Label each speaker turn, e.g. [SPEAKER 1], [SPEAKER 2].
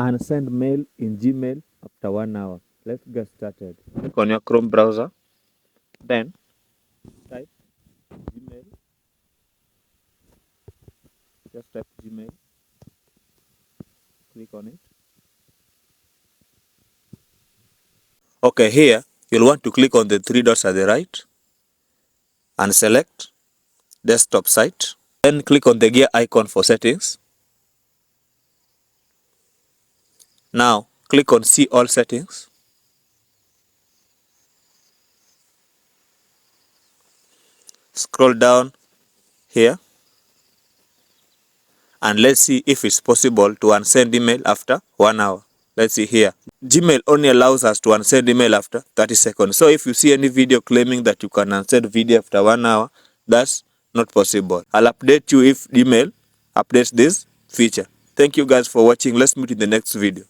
[SPEAKER 1] unsend mail in Gmail after 1 hour. Let's get started. Click on your Chrome browser, then type Gmail. Just type Gmail, click on it. Okay, here you'll want to click on the three dots at the right and select desktop site. Then click on the gear icon for settings. Now click on see all settings. Scroll down here and let's see if it's possible to unsend email after 1 hour. Let's see here. Gmail only allows us to unsend email after 30 seconds. So if you see any video claiming that you can unsend video after 1 hour, that's not possible. I'll update you if Gmail updates this feature. Thank you guys for watching. Let's meet in the next video.